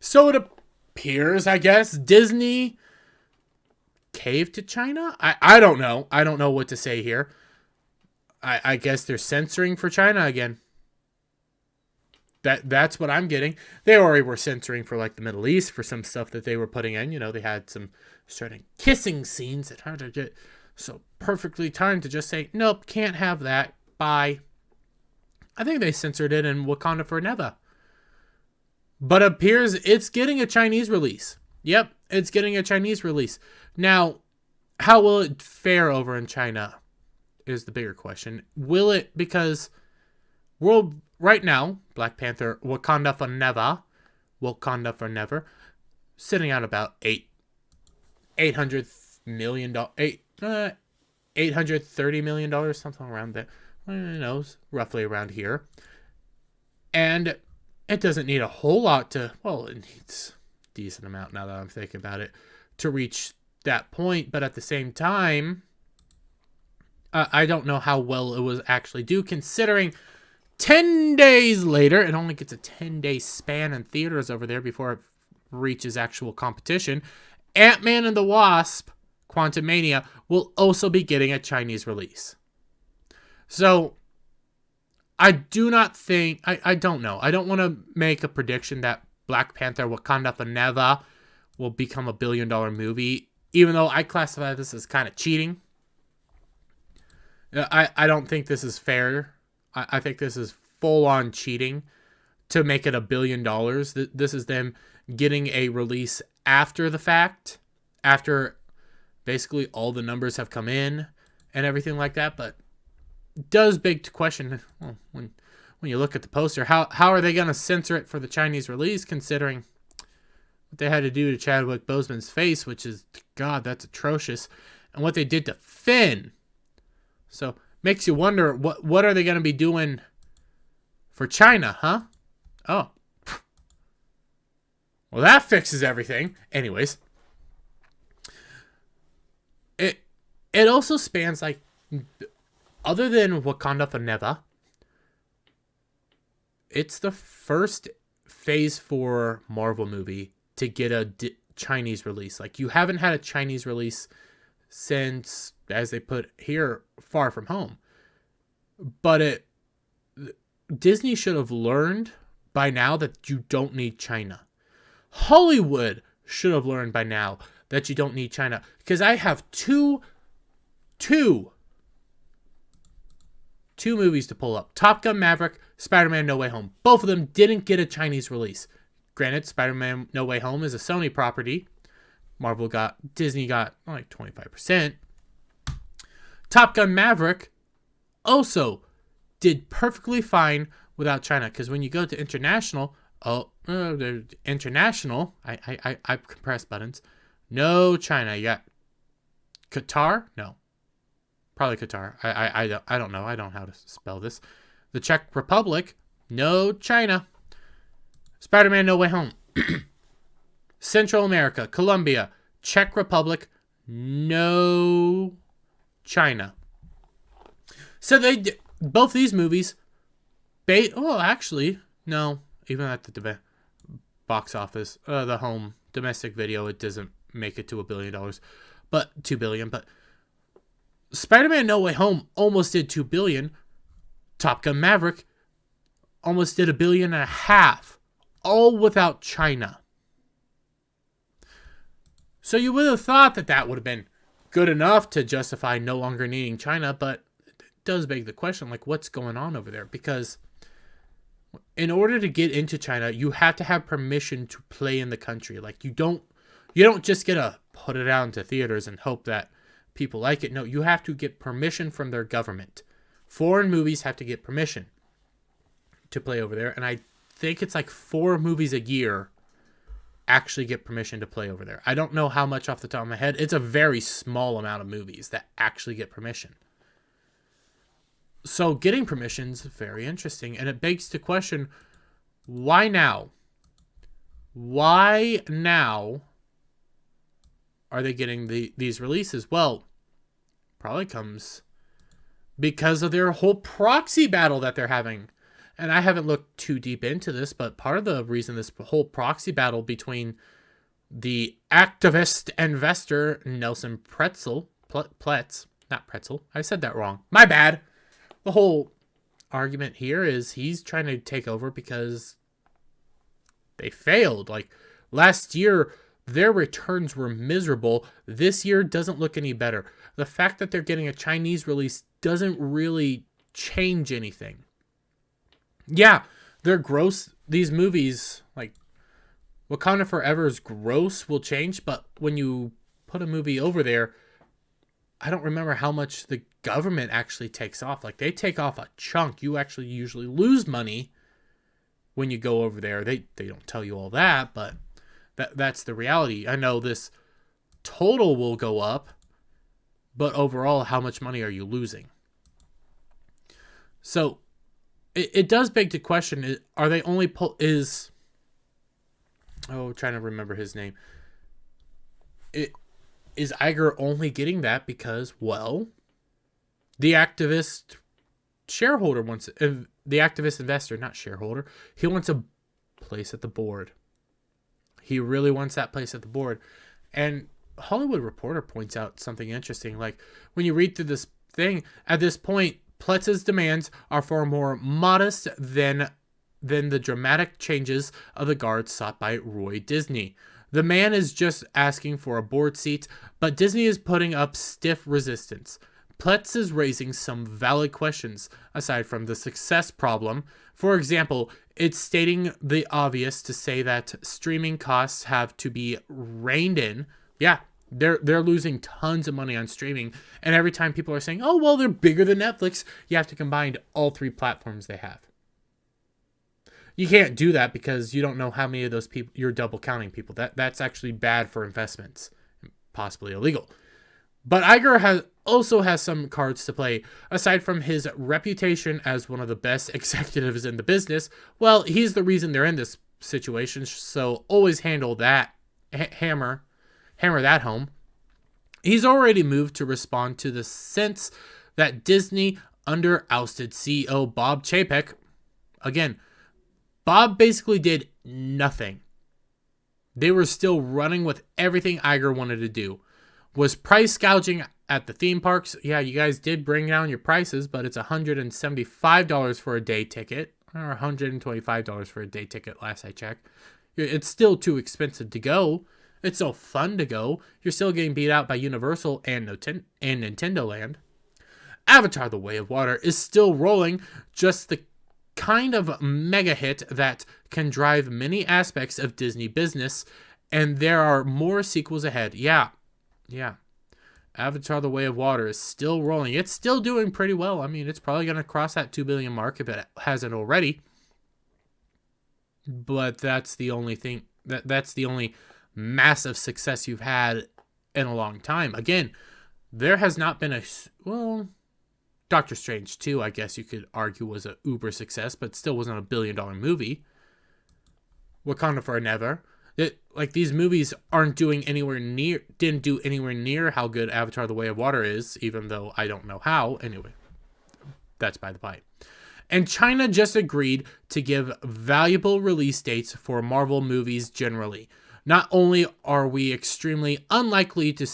So it appears, I guess, Disney caved to China? I don't know. I don't know what to say here. I guess they're censoring for China again. That's what I'm getting. They already were censoring for like the Middle East for some stuff that they were putting in. You know, they had some certain kissing scenes that hard to get so perfectly timed to just say, nope, can't have that. Bye. I think they censored it in Wakanda Forever. But it appears it's getting a Chinese release. Yep, it's getting a Chinese release. Now, how will it fare over in China is the bigger question. Will it, because world right now, Black Panther, Wakanda Forever, sitting at about $830 million, something around there. Who knows, roughly around here. And it doesn't need a whole lot to, well, it needs a decent amount now that I'm thinking about it, to reach that point. But at the same time, I don't know how well it was actually do, considering 10 days later, it only gets a 10-day span in theaters over there before it reaches actual competition. Ant-Man and the Wasp, Quantumania, will also be getting a Chinese release. So, I do not think, I don't know. I don't want to make a prediction that Black Panther Wakanda Forever will become a billion-dollar movie, even though I classify this as kind of cheating. I don't think this is fair. I think this is full-on cheating to make it $1 billion. This is them getting a release after the fact, after basically all the numbers have come in and everything like that. But it does beg to question, well, when you look at the poster, how are they going to censor it for the Chinese release, considering what they had to do to Chadwick Boseman's face, which is, God, that's atrocious, and what they did to Finn. So makes you wonder, what are they going to be doing for China, huh? Oh. Well, that fixes everything. Anyways. It also spans, like, other than Wakanda Forever, it's the first Phase 4 Marvel movie to get a Chinese release. Like, you haven't had a Chinese release since, as they put here, Far From Home. But Disney should have learned by now that you don't need China. Hollywood should have learned by now that you don't need China. Because I have two movies to pull up. Top Gun Maverick, Spider-Man No Way Home. Both of them didn't get a Chinese release. Granted, Spider-Man No Way Home is a Sony property. Disney got like 25%. Top Gun Maverick also did perfectly fine without China, because when you go to international, international, I compress buttons. No China. You got Qatar? No. Probably Qatar. I don't know. I don't know how to spell this. The Czech Republic? No China. Spider-Man No Way Home. Central America, Colombia, Czech Republic, no China. So both these movies, actually, no, even at the box office, the home domestic video, it doesn't make it to $1 billion, but $2 billion. But Spider-Man No Way Home almost did $2 billion. Top Gun Maverick almost did $1.5 billion, all without China. So you would have thought that would have been good enough to justify no longer needing China, but it does beg the question, like, what's going on over there? Because in order to get into China, you have to have permission to play in the country. Like, you don't just get to put it out into theaters and hope that people like it. No, you have to get permission from their government. Foreign movies have to get permission to play over there, and I think it's like 4 movies a year actually get permission to play over there. I don't know how much off the top of my head. It's a very small amount of movies that actually get permission. So getting permission is very interesting, and it begs the question, why now? Why now are they getting these releases? Well, probably comes because of their whole proxy battle that they're having. and I haven't looked too deep into this, but part of the reason this whole proxy battle between the activist investor Nelson Pletz, not Pretzel, I said that wrong. My bad. The whole argument here is he's trying to take over because they failed. Like last year, their returns were miserable. This year doesn't look any better. The fact that they're getting a Chinese release doesn't really change anything. Yeah, they're gross. These movies, like Wakanda Forever's gross will change, but when you put a movie over there, I don't remember how much the government actually takes off. Like they take off a chunk. You actually usually lose money when you go over there. They don't tell you all that, but that's the reality. I know this total will go up, but overall, how much money are you losing? So it does beg the question: are they only trying to remember his name? Is Iger only getting that because, well, the activist shareholder wants the activist investor, not shareholder. He wants a place at the board. He really wants that place at the board. And Hollywood Reporter points out something interesting. Like when you read through this thing, at this point, Pletz's demands are far more modest than the dramatic changes of the guards sought by Roy Disney. The man is just asking for a board seat, but Disney is putting up stiff resistance. Pletz is raising some valid questions, aside from the success problem. For example, it's stating the obvious to say that streaming costs have to be reined in. Yeah, they're losing tons of money on streaming, and every time people are saying, oh, well, they're bigger than Netflix, you have to combine all 3 platforms they have. You can't do that because you don't know how many of those people you're double counting people. That's actually bad for investments, possibly illegal. But Iger also has some cards to play. Aside from his reputation as one of the best executives in the business, well, he's the reason they're in this situation. So always handle that, hammer that home. He's already moved to respond to the sense that Disney under ousted CEO Bob Chapek, again, Bob basically did nothing. They were still running with everything Iger wanted to do. Was price gouging at the theme parks? Yeah, you guys did bring down your prices, but it's $175 for a day ticket, or $125 for a day ticket last I checked. It's still too expensive to go. It's so fun to go. You're still getting beat out by Universal and Nintendo Land. Avatar: The Way of Water is still rolling, just the kind of mega hit that can drive many aspects of Disney business, and there are more sequels ahead. Yeah. Avatar: The Way of Water is still rolling. It's still doing pretty well. I mean, it's probably going to cross that 2 billion mark if it hasn't already. But that's the only thing. That's the only massive success you've had in a long time. Again, there has not been Doctor Strange 2, I guess you could argue, was an uber success, but still wasn't a $1 billion movie. Wakanda Forever. These movies didn't do anywhere near how good Avatar: The Way of Water is, even though I don't know how. Anyway, that's by the by. And China just agreed to give valuable release dates for Marvel movies generally. Not only are we extremely unlikely to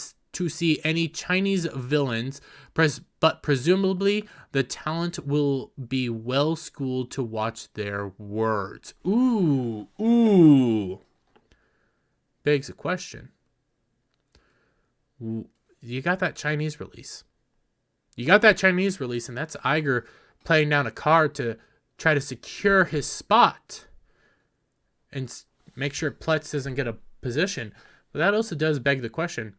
see any Chinese villains, but presumably the talent will be well schooled to watch their words. Ooh. Begs a question. You got that Chinese release. And that's Iger playing down a card to try to secure his spot and make sure Pletz doesn't get a position. But that also does beg the question.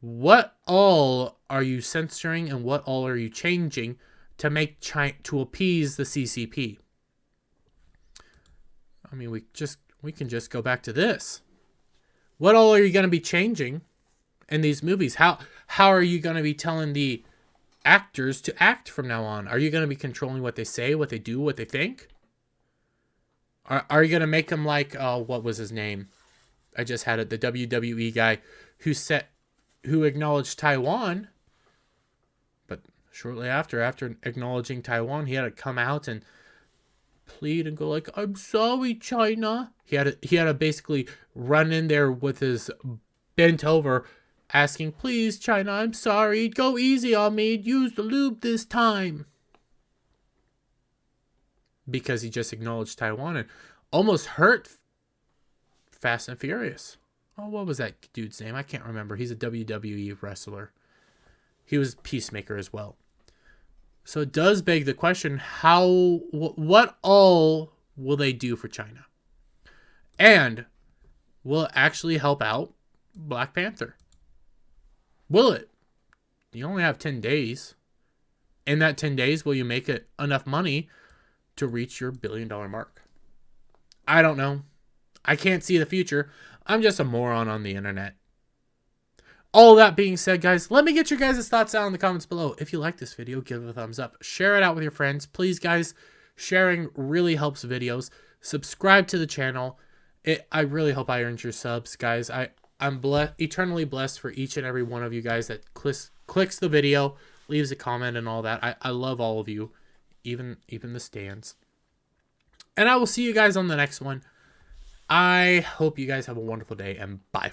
What all are you censoring and what all are you changing to appease the CCP? I mean, we can just go back to this. What all are you going to be changing in these movies? How are you going to be telling the actors to act from now on? Are you going to be controlling what they say, what they do, what they think? Are you going to make them like, what was his name? I just had it, the WWE guy who acknowledged Taiwan, but shortly after acknowledging Taiwan, he had to come out and plead and go like, "I'm sorry, China." He had to basically run in there with his bent over, asking, "Please, China, I'm sorry. Go easy on me. Use the lube this time." Because he just acknowledged Taiwan and almost hurt Fast and Furious. Oh, what was that dude's name? I can't remember. He's a WWE wrestler. He was Peacemaker as well. So it does beg the question, what all will they do for China? And will it actually help out Black Panther? Will it? You only have 10 days. In that 10 days, will you make it enough money to reach your $1 billion mark? I don't know. I can't see the future. I'm just a moron on the internet. All that being said, guys, let me get your guys' thoughts down in the comments below. If you like this video, give it a thumbs up. Share it out with your friends. Please, guys, sharing really helps videos. Subscribe to the channel. I really hope I earned your subs, guys. I'm eternally blessed for each and every one of you guys that clicks the video, leaves a comment and all that. I love all of you, even the stands. And I will see you guys on the next one. I hope you guys have a wonderful day, and bye.